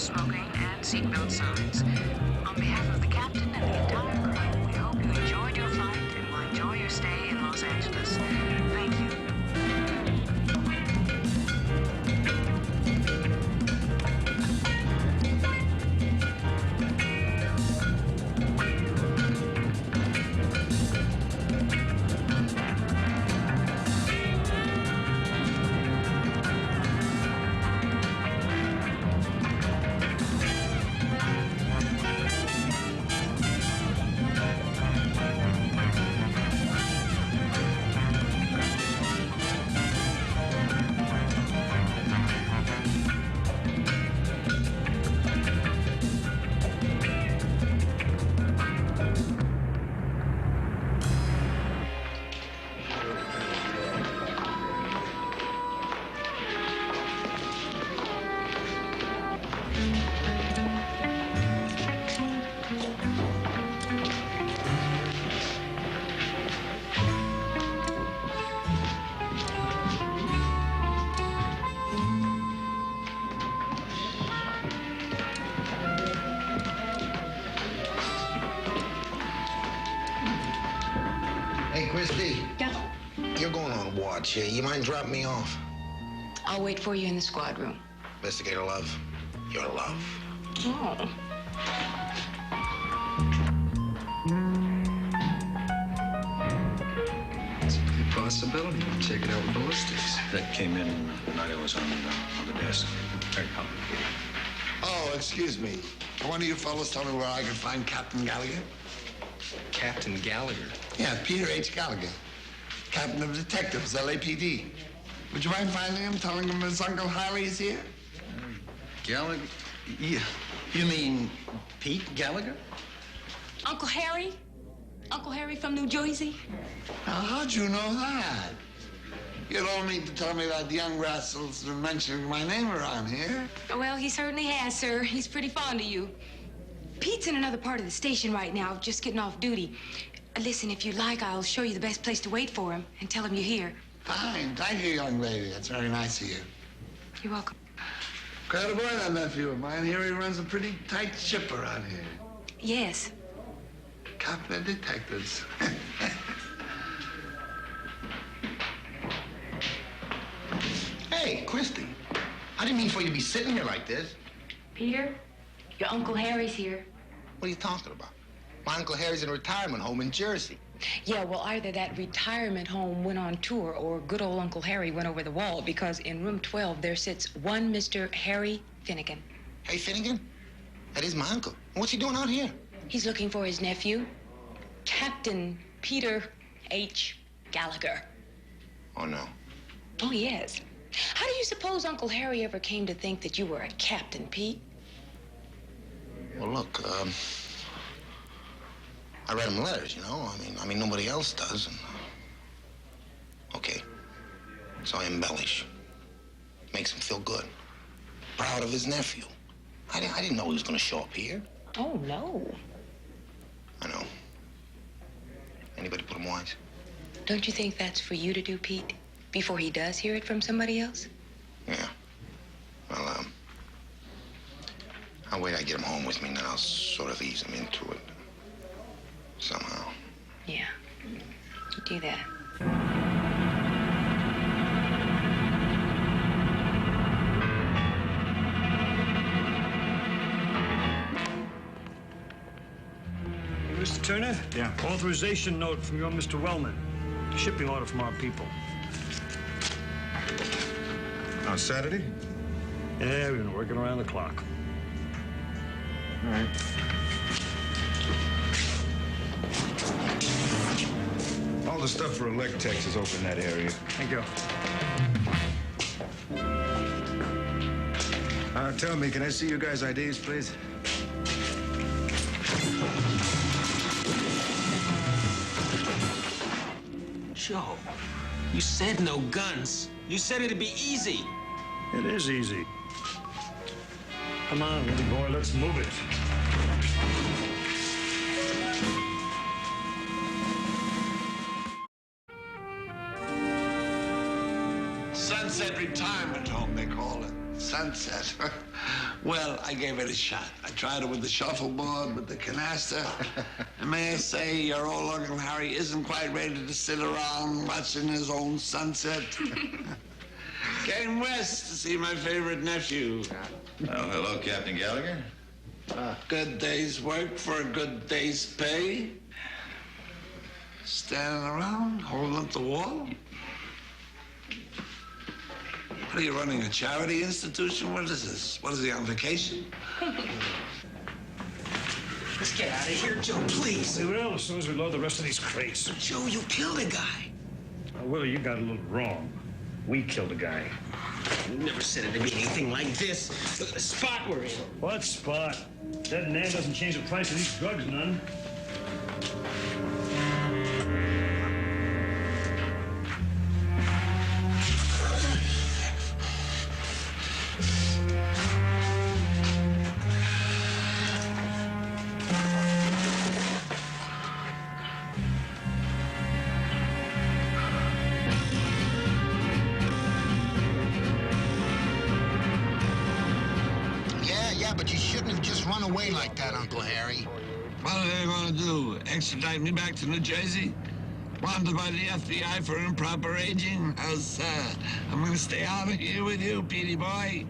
smoking, and seatbelt signs. On behalf of the captain and the entire crew, we hope you enjoyed your flight and will enjoy your stay in Los Angeles. Thank you. Hey, Christie. Yeah? You're going on watch here. You mind dropping me off? I'll wait for you in the squad room. Investigator Love, your love. Oh. It's a good possibility. Check it out with ballistics. That came in the night I was on the desk. Very complicated. Oh, excuse me. Can one of you fellows tell me where I can find Captain Gallagher? Captain Gallagher. Yeah, Peter H. Gallagher. Captain of Detectives, LAPD. Would you mind finding him, telling him his Uncle Harry's here? Gallagher? You mean Pete Gallagher? Uncle Harry? Uncle Harry from New Jersey? Now, how'd you know that? You don't mean to tell me that young rascal's been mentioning my name around here? Well, he certainly has, sir. He's pretty fond of you. Pete's in another part of the station right now, just getting off duty. Listen, if you like, I'll show you the best place to wait for him and tell him you're here. Fine. Thank you, young lady. That's very nice of you. You're welcome. Quite a boy, that nephew of mine. Here he runs a pretty tight ship around here. Yes. Captain of Detectives. Hey, Christie. I didn't mean for you to be sitting here like this. Peter, your Uncle Harry's here. What are you talking about? My Uncle Harry's in a retirement home in Jersey. Yeah, well, either that retirement home went on tour or good old Uncle Harry went over the wall because in room 12 there sits one Mr. Harry Finnegan. Hey, Finnegan? That is my uncle. What's he doing out here? He's looking for his nephew, Captain Peter H. Gallagher. Oh, no. Oh, yes. How do you suppose Uncle Harry ever came to think that you were a captain, Pete? Well, look, I read him letters, you know? I mean, nobody else does. And, okay. So I embellish. Makes him feel good. Proud of his nephew. I didn't know he was going to show up here. Oh, no. I know. Anybody put him wise? Don't you think that's for you to do, Pete? Before he does hear it from somebody else? Yeah. Well, I'll wait till I get him home with me, and then I'll sort of ease him into it. Somehow. Yeah. You do that. Mr. Turner? Yeah. Authorization note from your Mr. Wellman. Shipping order from our people. On Saturday? Yeah, we've been working around the clock. All right. All the stuff for Electex is over in that area. Thank you. Tell me, can I see your guys' IDs, please? Joe, you said no guns. You said it'd be easy. It is easy. Come on, little boy, let's move it. Sunset Retirement Home, they call it. Sunset. Well, I gave it a shot. I tried it with the shuffleboard, with the canasta. And may I say, your old Uncle Harry isn't quite ready to sit around watching his own sunset. Came west to see my favorite nephew. Oh, hello, Captain Gallagher. Good day's work for a good day's pay. Standing around, holding up the wall. What are you running, a charity institution? What is this? What is he, on vacation? Let's get out of here, Joe, please. We will, as soon as we load the rest of these crates. Joe, you killed a guy. Willie, you got a little wrong. We killed a guy. You never said it to be anything like this. Look at the spot we're in. What spot? That man doesn't change the price of these drugs none. Yeah, but you shouldn't have just run away like that, Uncle Harry. What are they going to do? Extradite me back to New Jersey? Wanted by the FBI for improper aging? I'm going to stay out of here with you, Petey boy.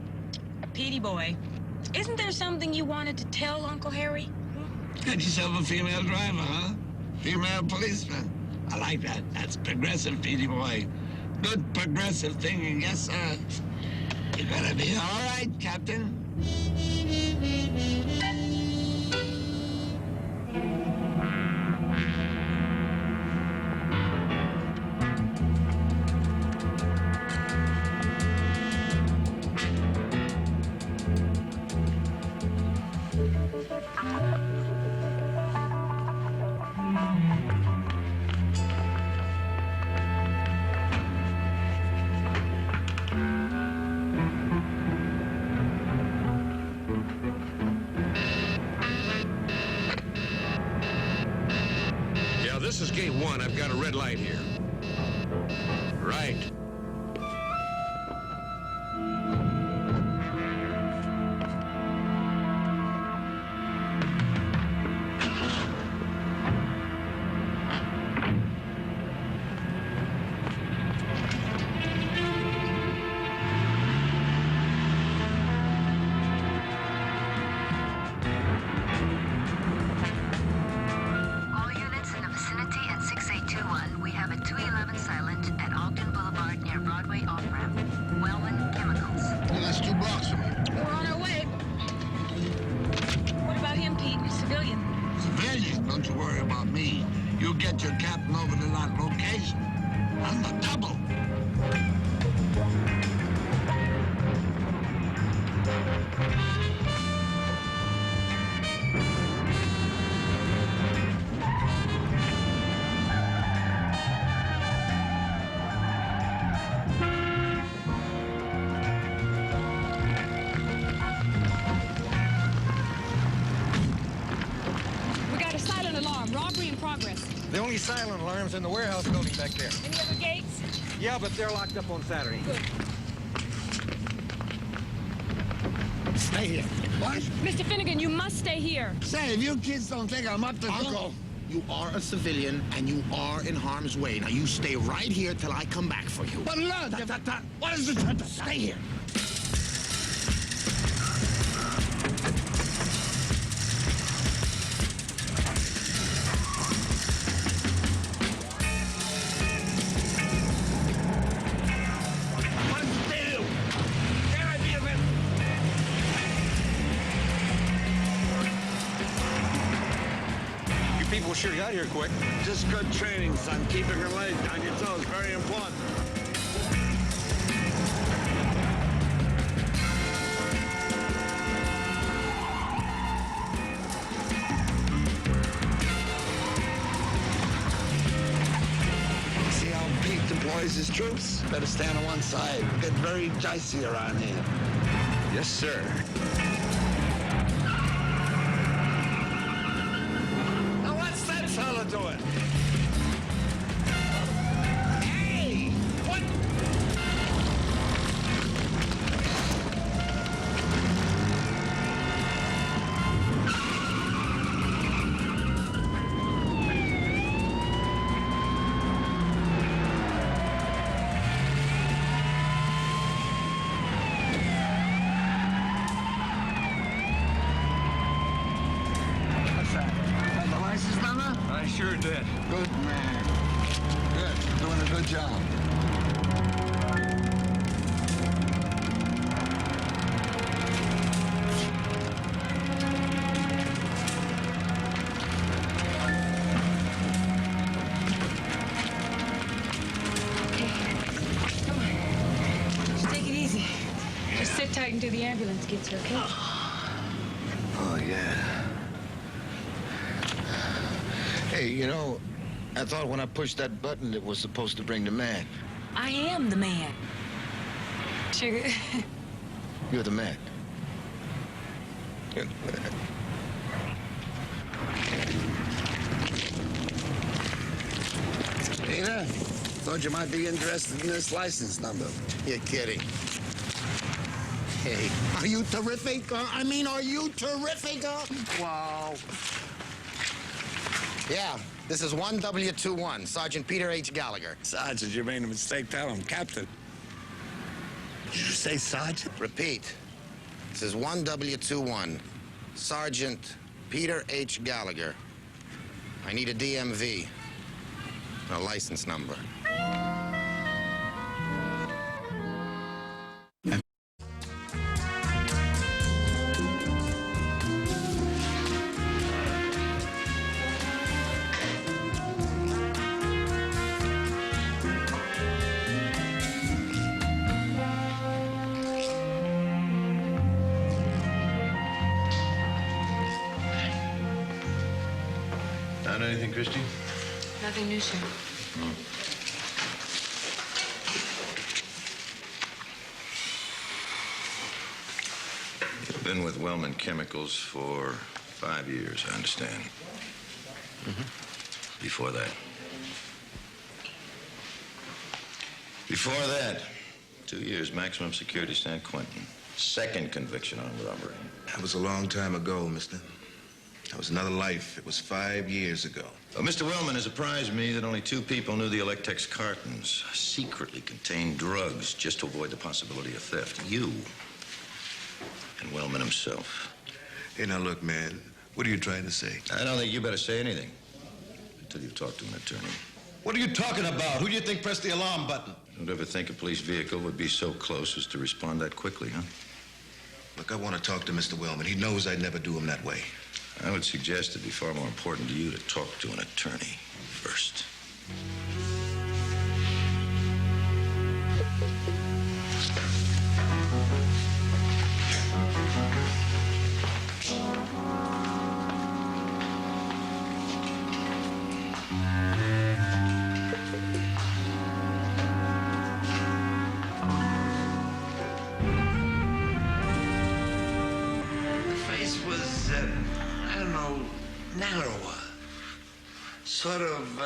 Petey boy, isn't there something you wanted to tell Uncle Harry? Got yourself a female driver, huh? Female policeman. I like that. That's progressive, Petey boy. Good progressive thinking, yes, sir. You're going to be all right, Captain. This is gate 1. I've got a red light here. Right. Don't you worry about me. You get your captain over to that location. On the double. Robbery in progress. The only silent alarm's in the warehouse building back there. Any other gates? Yeah, but they're locked up on Saturday. Good. Stay here. What? Mr. Finnegan, you must stay here. Say, if you kids don't think I'm up to... Uncle, you are a civilian and you are in harm's way. Now, you stay right here till I come back for you. But look, what is it? Stay here. People sure got here quick. Just good training, son. Keeping your legs on your toes, very important. See how Pete deploys his troops? Better stand on one side. Get very dicey around here. Yes, sir. Fella doing? Hey! What? sure did. Good man. Good. Doing a good job. Sit tight until the ambulance gets here, okay? Oh, yeah. Hey, you know, I thought when I pushed that button it was supposed to bring the man. I am the man. Sugar. You're the man. You're the man. Peter, thought you might be interested in this license number. You're kidding. Hey, are you terrific? Are you terrific? Wow. Yeah, this is 1W21, Sergeant Peter H. Gallagher. Sergeant, you made a mistake. Tell him, Captain. Did you say Sergeant? Repeat. This is 1W21, Sergeant Peter H. Gallagher. I need a DMV, a license number. Found anything, Christie? Nothing new, sir. You've been with Wellman Chemicals for 5 years, I understand. Before that? Before that, 2 years maximum security, San Quentin. Second conviction on robbery. That was a long time ago, mister. That was another life. It was 5 years ago. Well, Mr. Wellman has apprised me that only 2 people knew the Electex cartons secretly contained drugs just to avoid the possibility of theft. You and Wellman himself. Hey, now look, man. What are you trying to say? I don't think you better say anything until you've talked to an attorney. What are you talking about? Who do you think pressed the alarm button? Don't ever think a police vehicle would be so close as to respond that quickly, huh? Look, I want to talk to Mr. Wellman. He knows I'd never do him that way. I would suggest it'd be far more important to you to talk to an attorney first. Narrower. Sort of,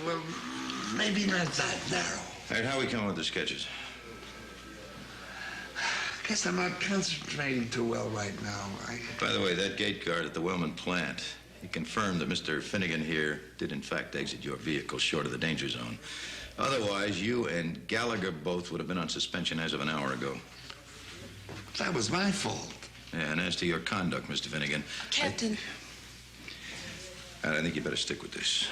well, maybe not that narrow. All right, how are we coming with the sketches? Guess I'm not concentrating too well right now. By the way, that gate guard at the Wellman plant, he confirmed that Mr. Finnegan here did in fact exit your vehicle short of the danger zone. Otherwise, you and Gallagher both would have been on suspension as of an hour ago. That was my fault. Yeah, and as to your conduct, Mr. Finnegan... Captain. I think you better stick with this.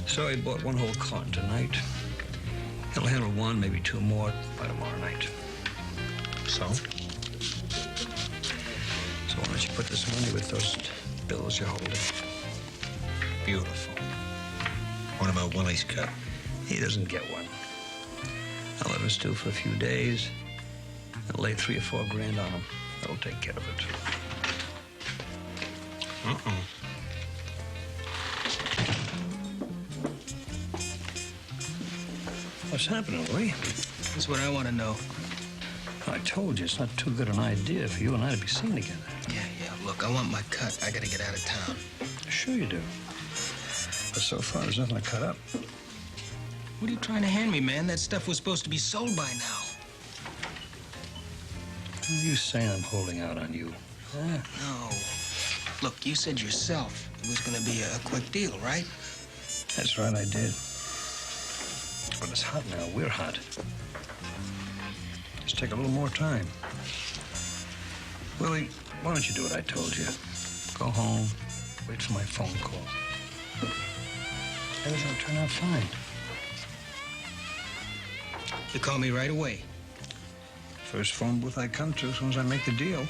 So he bought one whole carton tonight. He'll handle 1, maybe 2 more by tomorrow night. So? So why don't you put this money with those bills you're holding? Beautiful. What about Willie's cut? He doesn't get one. I'll let him stew for a few days. I'll lay 3 or 4 grand on him. That'll take care of it. What's happening, Louis? That's what I want to know. I told you, it's not too good an idea for you and I to be seen together. Yeah. Look, I want my cut. I gotta get out of town. Sure you do. But so far, there's nothing to cut up. What are you trying to hand me, man? That stuff was supposed to be sold by now. You say I'm holding out on you. Huh? No. Look, you said yourself it was gonna be a quick deal, right? That's right, I did. But it's hot now. We're hot. Just take a little more time. Willie, why don't you do what I told you? Go home, wait for my phone call. Everything will turn out fine. You call me right away. First phone booth I come to as soon as I make the deal.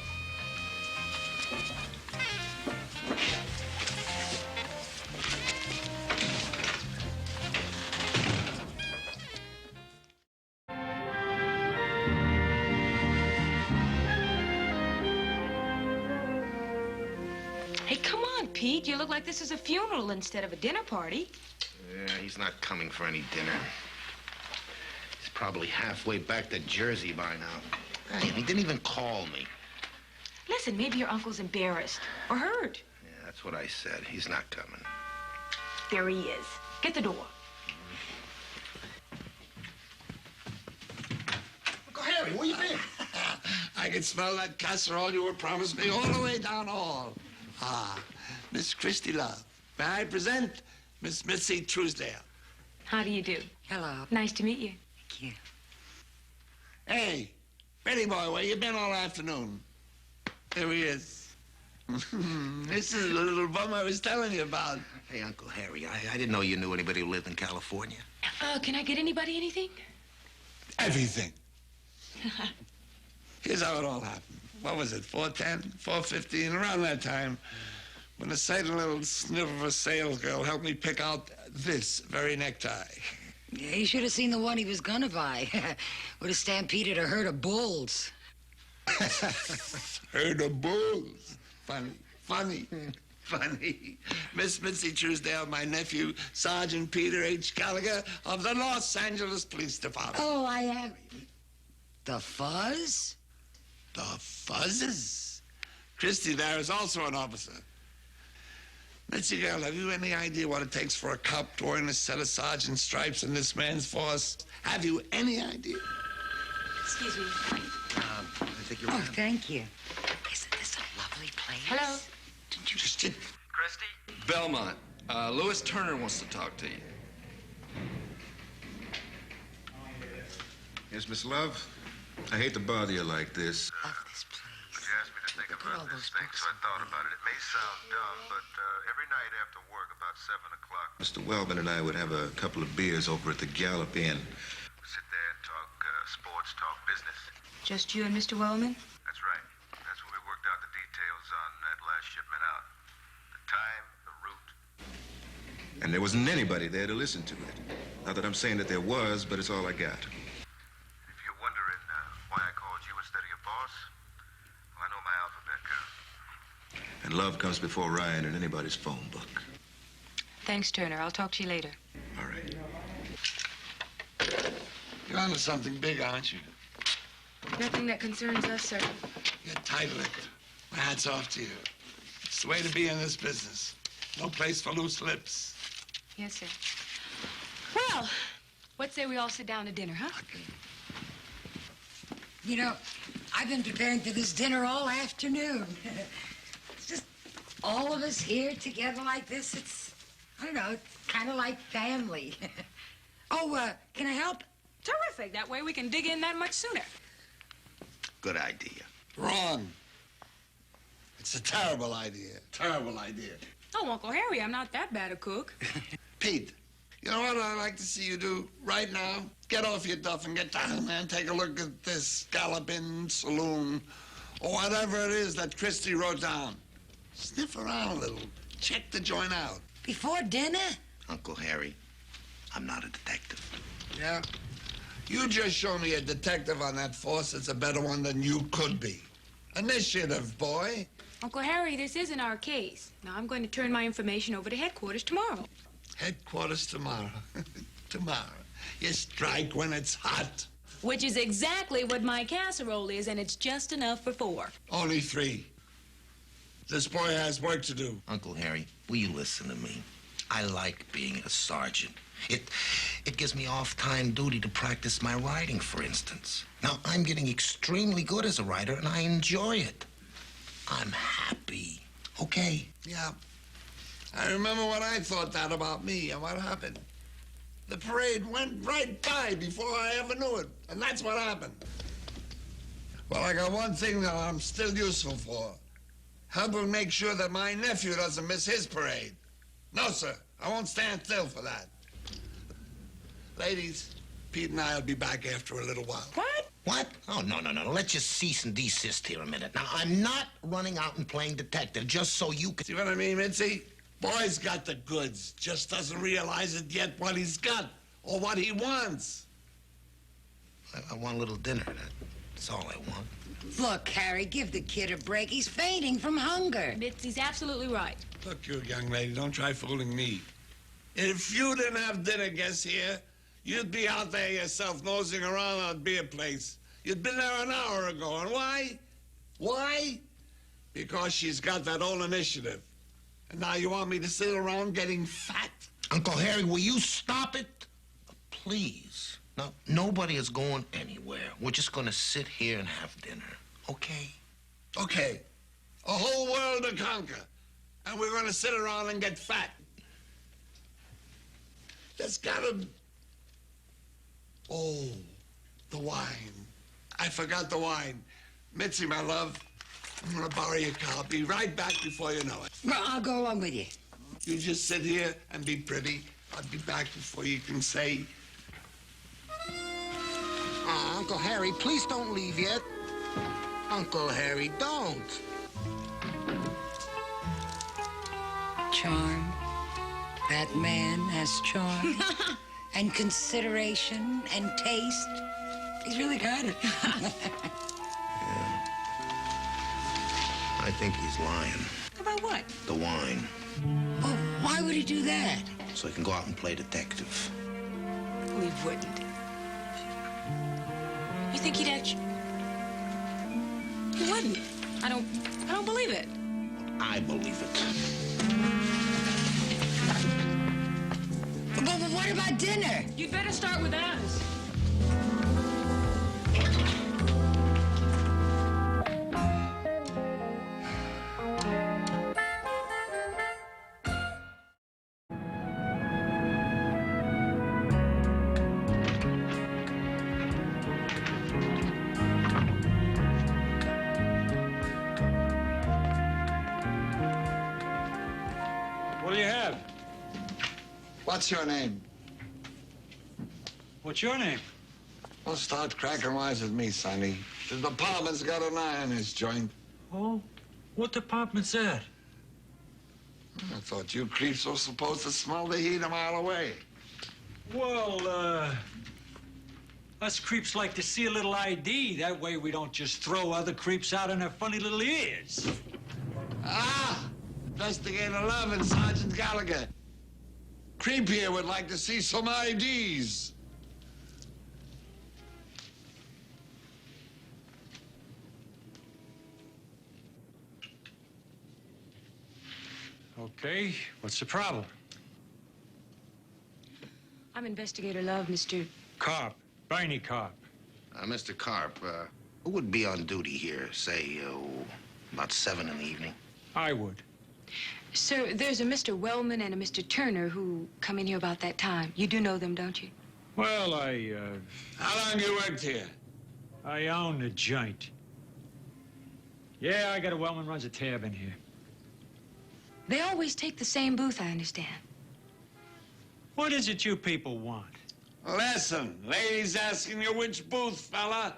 Hey, come on, Pete. You look like this is a funeral instead of a dinner party. Yeah, he's not coming for any dinner. He's probably halfway back to Jersey by now. Hey, he didn't even call me. Listen, maybe your uncle's embarrassed or hurt. Yeah, that's what I said. He's not coming. There he is. Get the door. Uncle Harry, where you been? I can smell that casserole you were promised me all the way down the hall. Ah, Miss Christie Love. May I present Miss Mitzi Truesdale? How do you do? Hello. Nice to meet you. Thank you. Hey, Betty boy, where you been all afternoon? Here he is. This is the little bum I was telling you about. Hey, Uncle Harry, I didn't know you knew anybody who lived in California. Can I get anybody anything? Everything. Here's how it all happened. What was it, 4:10, 4:15, around that time, when a certain little sniff of a sales girl helped me pick out this very necktie. Yeah, you should have seen the one he was gonna buy. Would have stampeded a herd of bulls. Herd of bulls. Funny. Miss Mitzi Truesdale, my nephew, Sergeant Peter H. Gallagher of the Los Angeles Police Department. Oh, I have. The fuzz? The fuzzes? Christie there is also an officer. Mitzi girl, have you any idea what it takes for a cop wearing a set of sergeant stripes in this man's force? Have you any idea? Excuse me. I think you're Oh, thank you. Isn't this a lovely place? Hello? Didn't you just did? Christie? Belmont. Louis Turner wants to talk to you. Yes, Miss Love? I hate to bother you like this. Love this place. You asked me to think about this thing, so I thought about it. It may sound dumb, but every night after work, about 7 o'clock, Mr. Wellman and I would have a couple of beers over at the Gallup Inn. we sit there and talk sports, talk business. Just you and Mr. Wellman? That's right. That's when we worked out the details on that last shipment out. The time, the route. And there wasn't anybody there to listen to it. Not that I'm saying that there was, but it's all I got. If you're wondering why I called you instead of your boss, well, I know my alphabet code. And love comes before Ryan in anybody's phone book. Thanks, Turner. I'll talk to you later. All right. You're onto something big, aren't you? Nothing that concerns us, sir. You're tight-lipped. My hat's off to you. It's the way to be in this business. No place for loose lips. Yes, sir. Well, what say we all sit down to dinner, huh? You know, I've been preparing for this dinner all afternoon. It's just all of us here together like this. It's, I don't know, it's kind of like family. Oh, can I help? Terrific. That way we can dig in that much sooner. Good idea. Wrong. It's a terrible idea. Terrible idea. Oh, Uncle Harry, I'm not that bad a cook. Pete, you know what I'd like to see you do right now? Get off your duff and get down there and take a look at this Gallup Inn saloon or whatever it is that Christie wrote down. Sniff around a little. Check the joint out. Before dinner? Uncle Harry, I'm not a detective. Yeah? You just show me a detective on that force that's a better one than you could be. Initiative, boy. Uncle Harry, this isn't our case. Now, I'm going to turn my information over to headquarters tomorrow. Headquarters tomorrow. Tomorrow. You strike when it's hot. Which is exactly what my casserole is, and it's just enough for 4. Only 3. This boy has work to do. Uncle Harry, will you listen to me? I like being a sergeant. It gives me off-time duty to practice my writing, for instance. Now, I'm getting extremely good as a writer, and I enjoy it. I'm happy, okay? Yeah. I remember when I thought that about me, and what happened? The parade went right by before I ever knew it, and that's what happened. Well, I got one thing that I'm still useful for. Helping make sure that my nephew doesn't miss his parade. No, sir, I won't stand still for that. Ladies, Pete and I will be back after a little while. What? What? Oh, no. Let's just cease and desist here a minute. Now, I'm not running out and playing detective just so you can... See what I mean, Mitzi? Boy's got the goods, just doesn't realize it yet what he's got or what he wants. I want a little dinner. That's all I want. Look, Harry, give the kid a break. He's fainting from hunger. Mitzi's absolutely right. Look, you young lady, don't try fooling me. If you didn't have dinner guests here, you'd be out there yourself nosing around on beer place. You'd been there an hour ago. And why? Why? Because she's got that old initiative. And now you want me to sit around getting fat? Uncle Harry, will you stop it? Please. Now, nobody is going anywhere. We're just going to sit here and have dinner, okay? Okay. A whole world to conquer. And we're going to sit around and get fat. There's gotta... Oh, the wine. I forgot the wine. Mitzi, my love, I'm gonna borrow your car. I'll be right back before you know it. Well, I'll go along with you. You just sit here and be pretty. I'll be back before you can say... Oh, Uncle Harry, please don't leave yet. Uncle Harry, don't. Charm. That man has charm. And consideration and taste. He's really got it. I think he's lying. About what? The wine. Oh, why would he do that? So he can go out and play detective. We wouldn't. You think he'd actually... He wouldn't. I don't believe it. I believe it. But what about dinner? You'd better start with ours. What do you have? What's your name? What's your name? Don't start cracking wise with me, Sonny. The department's got an eye on this joint. Oh? What department's that? I thought you creeps were supposed to smell the heat a mile away. Well, us creeps like to see a little ID. That way we don't just throw other creeps out in their funny little ears. Ah! Investigator Love and Sergeant Gallagher. Creep here would like to see some IDs. Okay, what's the problem? I'm Investigator Love, Mr. Carp, Barney Carp. Mr. Carp, who would be on duty here, say, about 7 in the evening? I would. Sir, there's a Mr. Wellman and a Mr. Turner who come in here about that time. You do know them, don't you? Well, How long you worked here? I own the joint. Yeah, I got a Wellman runs a tab in here. They always take the same booth, I understand. What is it you people want? Listen, lady's asking you which booth, fella.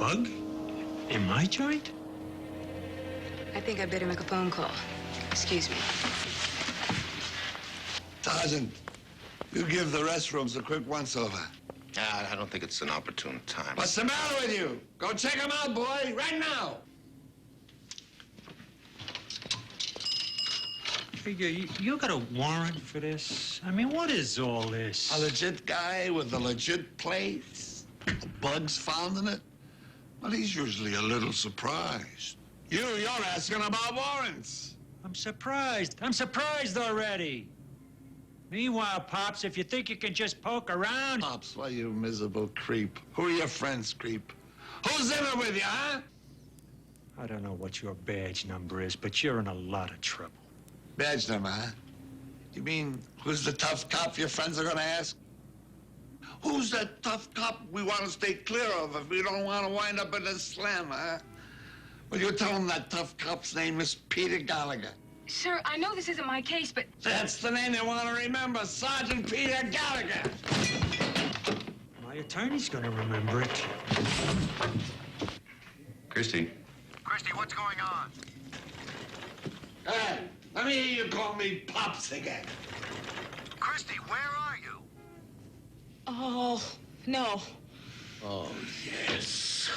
bug? In my joint? I think I'd better make a phone call. Excuse me. Sergeant, you give the restrooms a quick once-over. I don't think it's an opportune time. What's the matter with you? Go check him out, boy, right now. You got a warrant for this? I mean, what is all this? A legit guy with a legit place? Bugs found in it? Well, he's usually a little surprised. You're asking about warrants. I'm surprised. I'm surprised already. Meanwhile, Pops, if you think you can just poke around... Pops, why, you miserable creep. Who are your friends, creep? Who's in it with you, huh? I don't know what your badge number is, but you're in a lot of trouble. Badge number, huh? You mean, who's the tough cop your friends are gonna ask? Who's that tough cop we want to stay clear of if we don't want to wind up in a slam, huh? Well, you tell them that tough cop's name is Peter Gallagher. Sir, I know this isn't my case, but... That's the name they want to remember, Sergeant Peter Gallagher. My attorney's gonna remember it. Christie. Christie, what's going on? Hey, let me hear you call me Pops again. Christie, where are you? Oh, no. Oh, yes.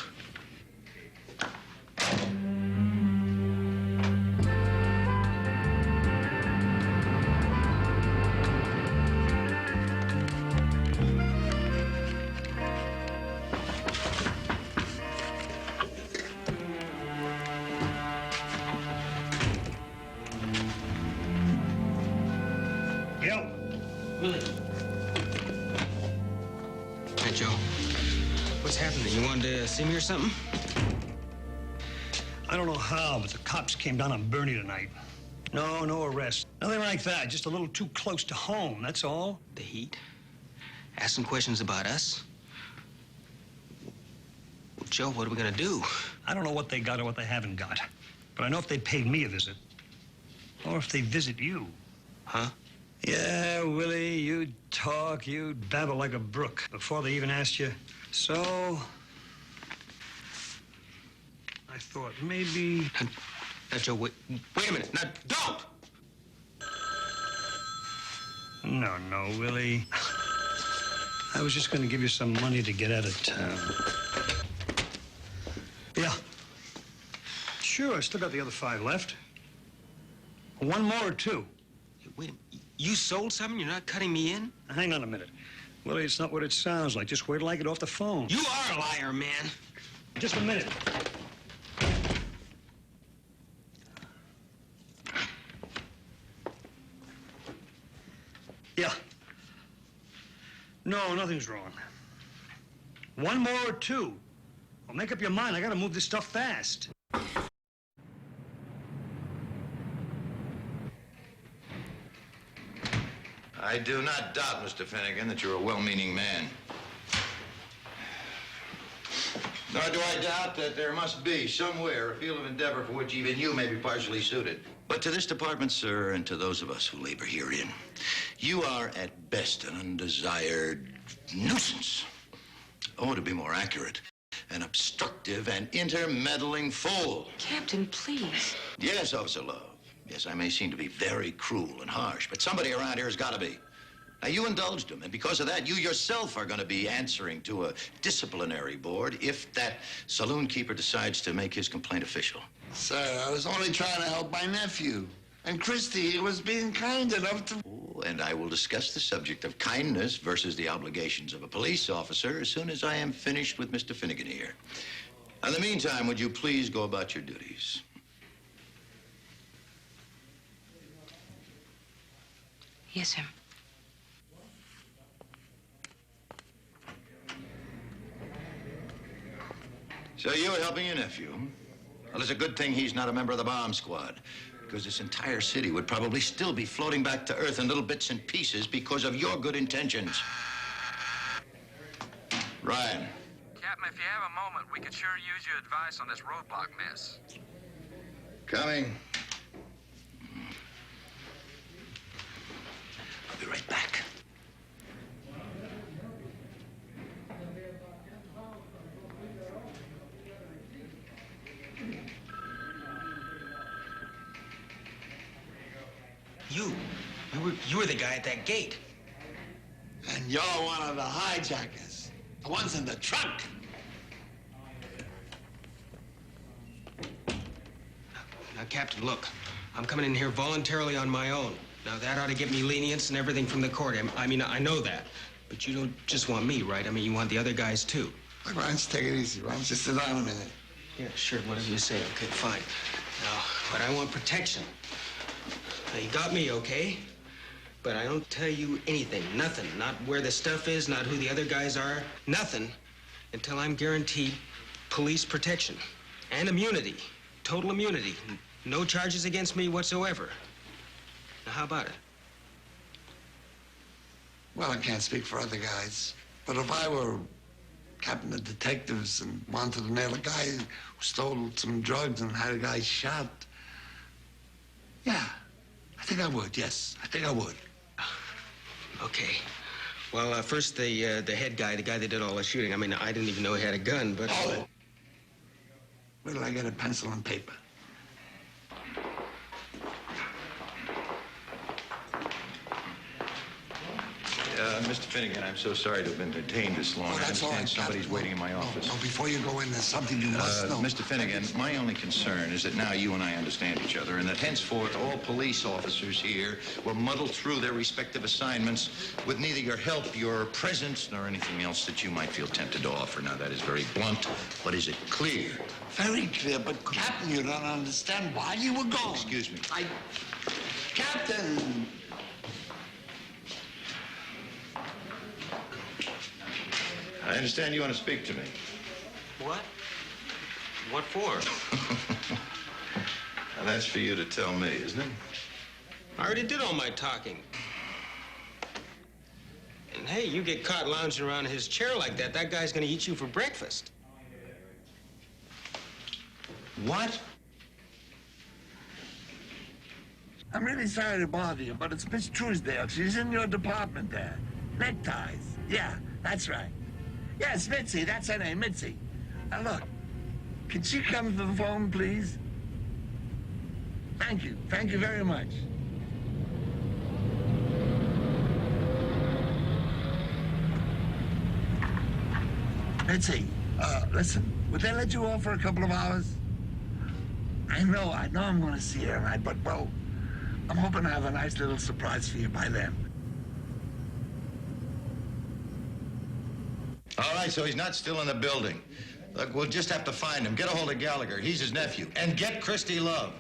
Willie. Hey, Joe. What's happening? You wanted to see me or something? I don't know how, but the cops came down on Bernie tonight. No arrest. Nothing like that. Just a little too close to home, that's all. The heat? Asking questions about us? Well, Joe, what are we gonna do? I don't know what they got or what they haven't got. But I know if they paid me a visit. Or if they visit you. Huh? Yeah, Willie, you'd talk, you'd babble like a brook before they even asked you. So, I thought maybe... Now, Joe, wait a minute. Now, don't! No, Willie. I was just going to give you some money to get out of town. Yeah. Sure, I still got the other 5 left. One more or 2. Wait, you sold something? You're not cutting me in? Hang on a minute. Willie, it's not what it sounds like. Just wait till I get off the phone. You are a liar, man. Just a minute. Yeah. No, nothing's wrong. One more or 2. Well, make up your mind. I gotta move this stuff fast. I do not doubt, Mr. Finnegan, that you're a well-meaning man. Nor do I doubt that there must be somewhere a field of endeavor for which even you may be partially suited. But to this department, sir, and to those of us who labor herein, you are at best an undesired nuisance. Oh, to be more accurate, an obstructive and intermeddling fool. Captain, please. Yes, Officer Love. Yes, I may seem to be very cruel and harsh, but somebody around here has got to be. Now, you indulged him, and because of that, you yourself are going to be answering to a disciplinary board if that saloon keeper decides to make his complaint official. Sir, I was only trying to help my nephew. And Christie was being kind enough to... Oh, and I will discuss the subject of kindness versus the obligations of a police officer as soon as I am finished with Mr. Finnegan here. In the meantime, would you please go about your duties? Yes, sir. So you were helping your nephew. Well, it's a good thing he's not a member of the bomb squad, because this entire city would probably still be floating back to Earth in little bits and pieces because of your good intentions. Ryan. Captain, if you have a moment, we could sure use your advice on this roadblock mess. Coming. I'll be right back. You were the guy at that gate. And you're one of the hijackers. The ones in the trunk. Now, Captain, look. I'm coming in here voluntarily on my own. Now, that ought to get me lenience and everything from the court. I mean, I know that. But you don't just want me, right? I mean, you want the other guys, too. Look, why don't you take it easy? Why don't you sit down a minute? Yeah, sure, whatever you say. Okay, fine. Now, but I want protection. Now, you got me, okay? But I don't tell you anything, nothing. Not where the stuff is, not who the other guys are, nothing, until I'm guaranteed police protection and immunity, total immunity. No charges against me whatsoever. Now, how about it? Well, I can't speak for other guys, but if I were captain of detectives and wanted to nail a guy who stole some drugs and had a guy shot, yeah, I think I would, yes, I think I would. Okay. Well, first, the head guy, the guy that did all the shooting. I mean, I didn't even know he had a gun, but... Oh! Where till I get a pencil and paper? Mr. Finnegan, I'm so sorry to have been detained this long. Oh, that's I all understand right, somebody's Captain. waiting in my office. No, before you go in, there's something you must know. Mr. Finnegan, my only concern is that now you and I understand each other, and that henceforth all police officers here will muddle through their respective assignments with neither your help, your presence, nor anything else that you might feel tempted to offer. Now, that is very blunt, but is it clear? Very clear, but Captain, you don't understand why you were gone. Excuse me. Captain! I understand you want to speak to me. What? What for? Now, that's for you to tell me, isn't it? I already did all my talking. And hey, you get caught lounging around in his chair like that, that guy's gonna eat you for breakfast. What? I'm really sorry to bother you, but it's Miss Truesdale. She's in your department there. Neckties. Yeah, that's right. Yes, Mitzi, that's her name, Mitzi. Now, look, can she come to the phone, please? Thank you. Thank you very much. Mitzi, listen, would they let you off for a couple of hours? I know I'm going to see her tonight, but, well, I'm hoping to have a nice little surprise for you by then. All right, so he's not still in the building. Look, we'll just have to find him. Get a hold of Gallagher. He's his nephew. And get Christie Love.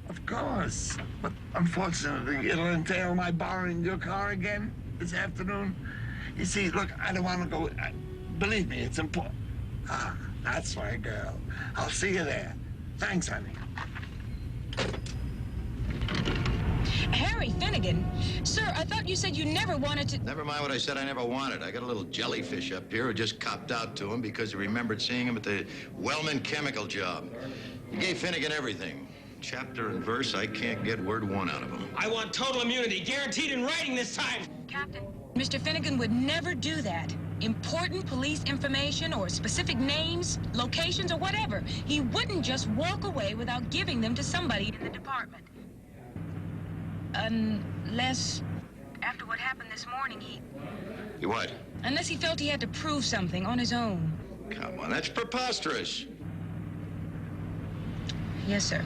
Of course. But unfortunately, it'll entail my borrowing your car again this afternoon. You see, look, I don't want to go... believe me, it's important. Ah, that's my girl. I'll see you there. Thanks, honey. Harry Finnegan, sir, I thought you said you never wanted to... Never mind what I said I never wanted. I got a little jellyfish up here who just copped out to him because he remembered seeing him at the Wellman chemical job. He gave Finnegan everything. Chapter and verse, I can't get word one out of him. I want total immunity, guaranteed in writing this time. Captain. Mr. Finnegan would never do that. Important police information or specific names, locations, or whatever. He wouldn't just walk away without giving them to somebody in the department. Unless, after what happened this morning, You what? unless he felt he had to prove something on his own. Come on, that's preposterous. Yes, sir.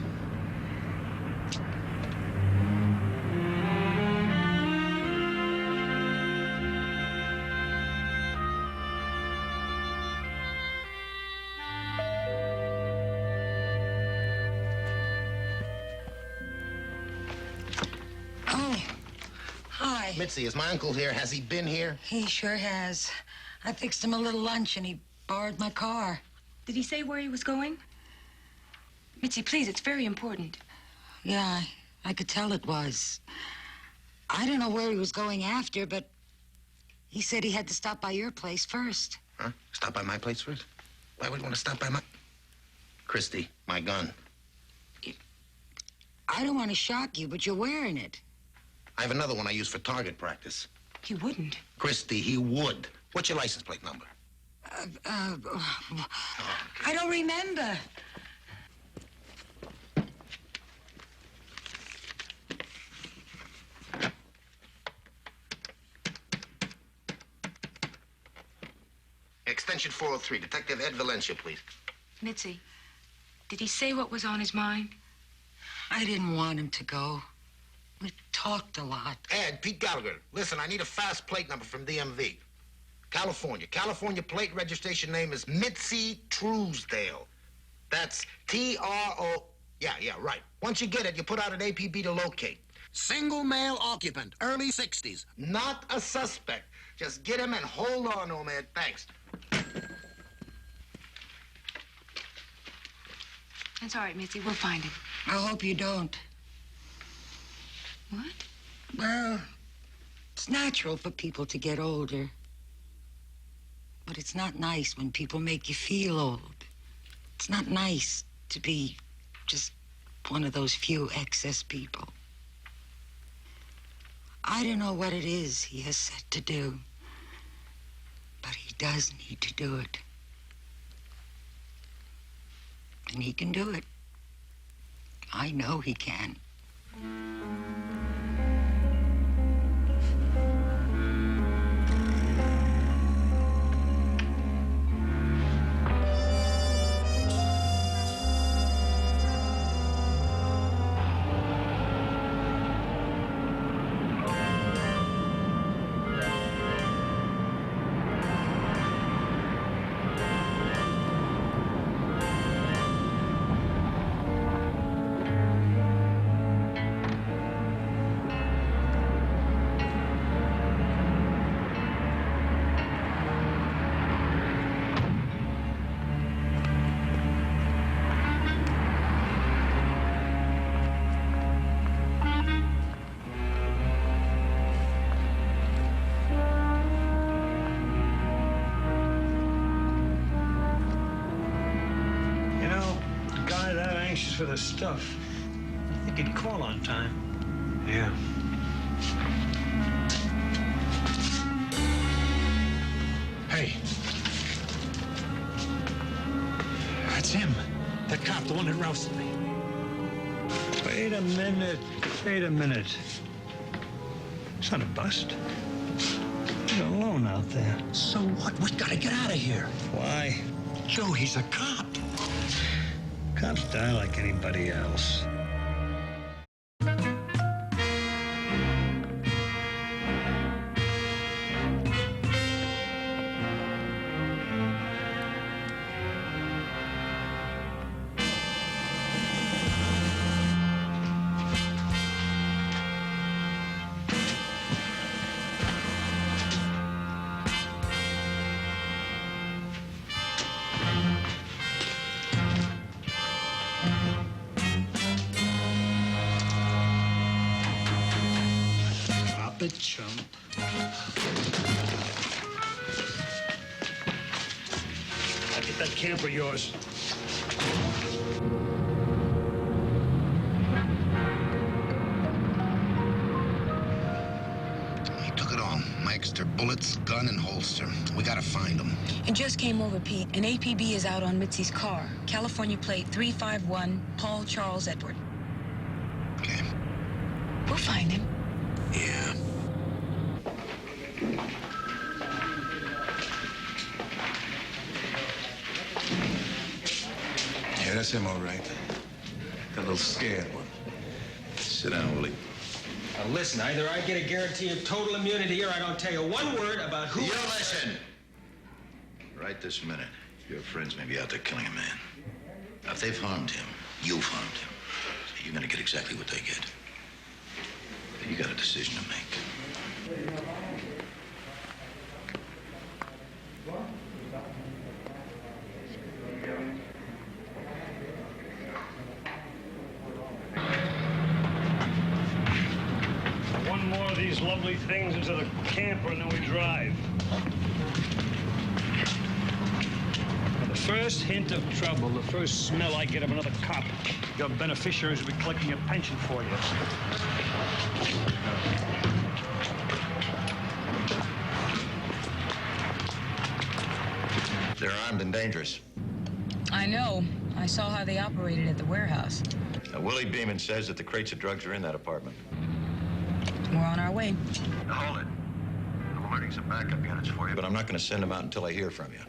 Oh, hi. Mitzi, is my uncle here? Has he been here? He sure has. I fixed him a little lunch and he borrowed my car. Did he say where he was going? Mitzi, please, it's very important. Yeah, I could tell it was. I don't know where he was going after, but he said he had to stop by your place first. Huh? Stop by my place first? Why would you want to stop by my... Christie, my gun. I don't want to shock you, but you're wearing it. I have another one I use for target practice. He wouldn't. Christie, he would. What's your license plate number? I don't remember. Extension 403, Detective Ed Valencia, please. Mitzi, did he say what was on his mind? I didn't want him to go. We talked a lot. Ed, Pete Gallagher, listen, I need a fast plate number from DMV. California. California plate registration name is Mitzi Truesdale. That's T-R-O... Yeah, right. Once you get it, you put out an APB to locate. Single male occupant, early 60s. Not a suspect. Just get him and hold on to him, Ed. Thanks. That's all right, Mitzi. We'll find him. I hope you don't. What? Well, it's natural for people to get older. But it's not nice when people make you feel old. It's not nice to be just one of those few excess people. I don't know what it is he has set to do, but he does need to do it. And he can do it. I know he can. For the stuff. I think he'd call on time. Yeah. Hey. That's him. That cop, the one that rousted me. Wait a minute. Wait a minute. It's not a bust. He's alone out there. So what? We gotta get out of here. Why? Joe, he's a cop. Cops die like anybody else. Chump. I'll get that camper of yours. He took it all. Mike's their bullets, gun, and holster. We gotta find him. It just came over, Pete. An APB is out on Mitzi's car. California plate 351, Paul Charles Edward. Okay. We'll find him. Yeah. Yeah, that's him, all right. That little scared one. Sit down, Willie. Now listen, either I get a guarantee of total immunity or I don't tell you one word about who... You listen! Right this minute, your friends may be out there killing a man. Now, if they've harmed him, you've harmed him. So you're gonna get exactly what they get. You got a decision to make. One more of these lovely things into the camper and then we drive. The first hint of trouble, the first smell I get of another cop, your beneficiaries will be collecting a pension for you. They're armed and dangerous. I know. I saw how they operated at the warehouse. Now, Willie Beeman says that the crates of drugs are in that apartment. We're on our way. Now, hold it. I'm alerting some backup units for you, but I'm not going to send them out until I hear from you.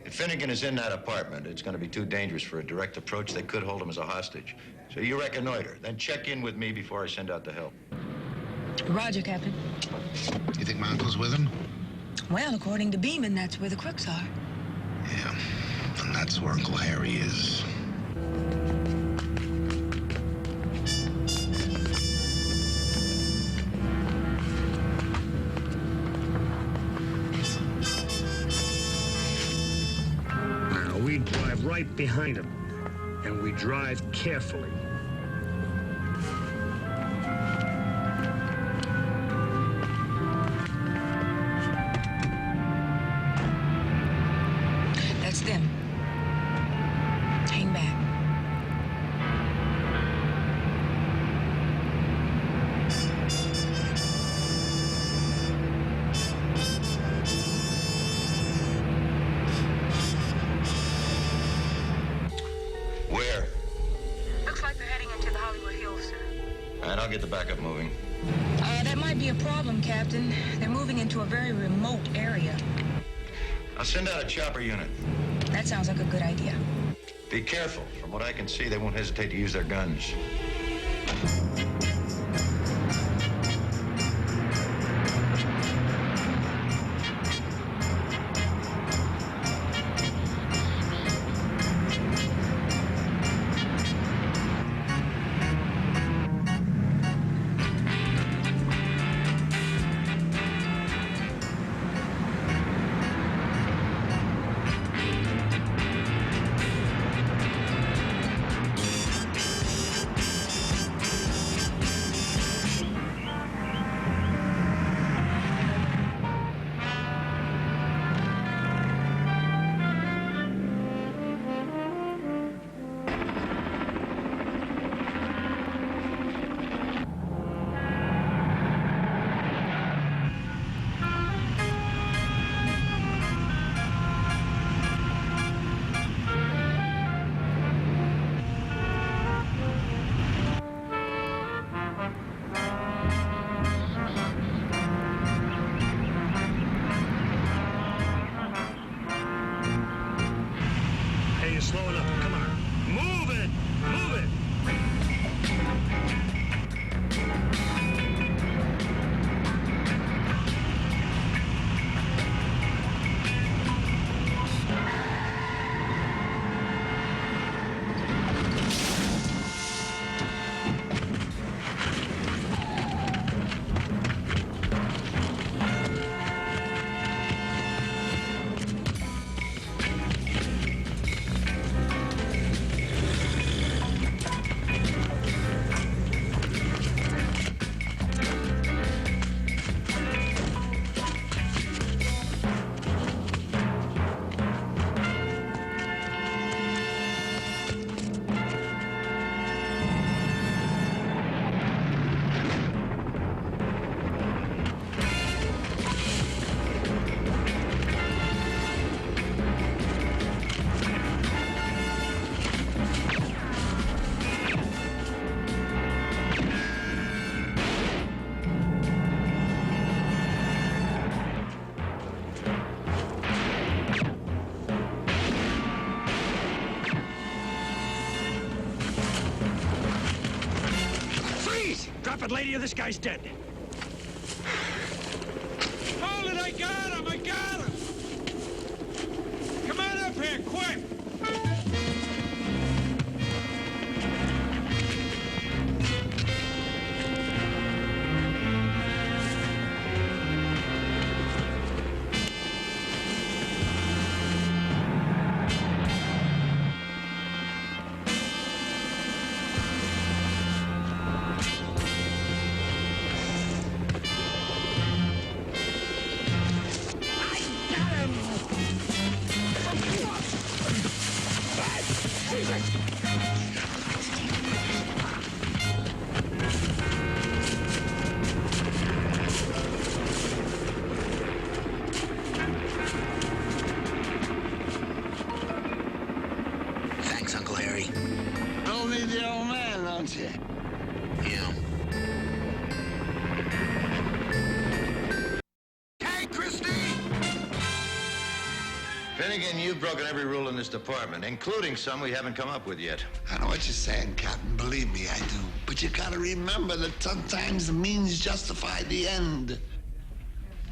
If Finnegan is in that apartment, it's going to be too dangerous for a direct approach. They could hold him as a hostage. So you reconnoiter, then check in with me before I send out the help. Roger, Captain. You think my uncle's with him? Well, according to Beeman, that's where the crooks are. Yeah, and that's where Uncle Harry is. Now, we drive right behind him, and we drive carefully. That's them. Hang back. Where? Looks like they're heading into the Hollywood Hills, sir. All right, I'll get the backup moving. That might be a problem, Captain. They're moving into a very remote area. I'll send out a chopper unit. That sounds like a good idea. Be careful. From what I can see, they won't hesitate to use their guns. Hey, you're slowing up. Come on. Move it! Move it! Drop it, lady, or this guy's dead. Hold it, I got him, I got him! Come on up here, quick! Finnegan, you've broken every rule in this department, including some we haven't come up with yet. I know what you're saying, Captain. Believe me, I do. But you gotta remember that sometimes the means justify the end.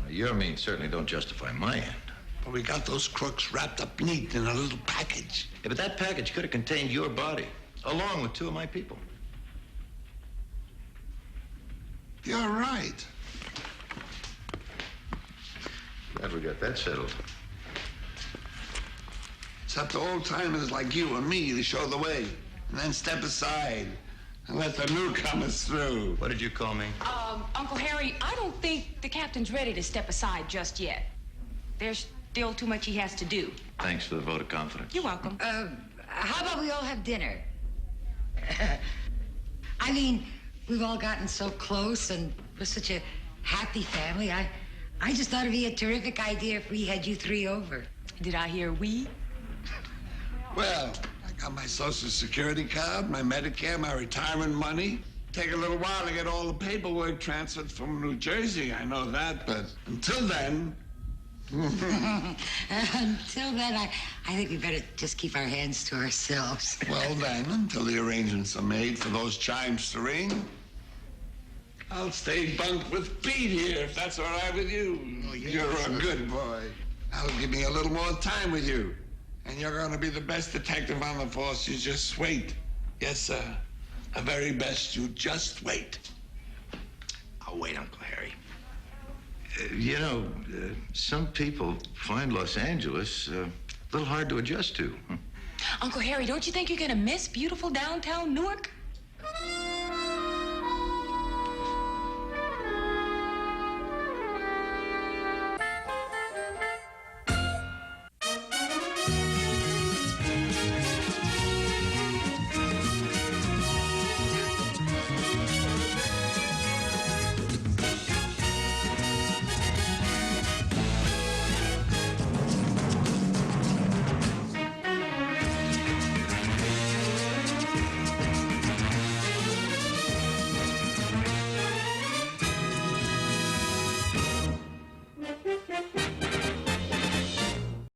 Your means certainly don't justify my end. But we got those crooks wrapped up neat in a little package. Yeah, but that package could have contained your body, along with 2 of my people. You're right. Glad we got that settled. It's up to old-timers like you and me to show the way, and then step aside and let the newcomers through. What did you call me? Uncle Harry, I don't think the captain's ready to step aside just yet. There's still too much he has to do. Thanks for the vote of confidence. You're welcome. How about we all have dinner? I mean, we've all gotten so close, and we're such a happy family. I just thought it'd be a terrific idea if we had you 3 over. Did I hear we? Well, I got my Social Security card, my Medicare, my retirement money. Take a little while to get all the paperwork transferred from New Jersey, I know that, but until then... Until then, I think we better just keep our hands to ourselves. Well then, until the arrangements are made for those chimes to ring, I'll stay bunked with Pete here, if that's all right with you. Oh, yeah, You're a good boy. I'll give me a little more time with you. And you're going to be the best detective on the force. You just wait. Yes, sir. The very best. You just wait. I'll wait, Uncle Harry. Some people find Los Angeles a little hard to adjust to. Uncle Harry, don't you think you're gonna miss beautiful downtown Newark?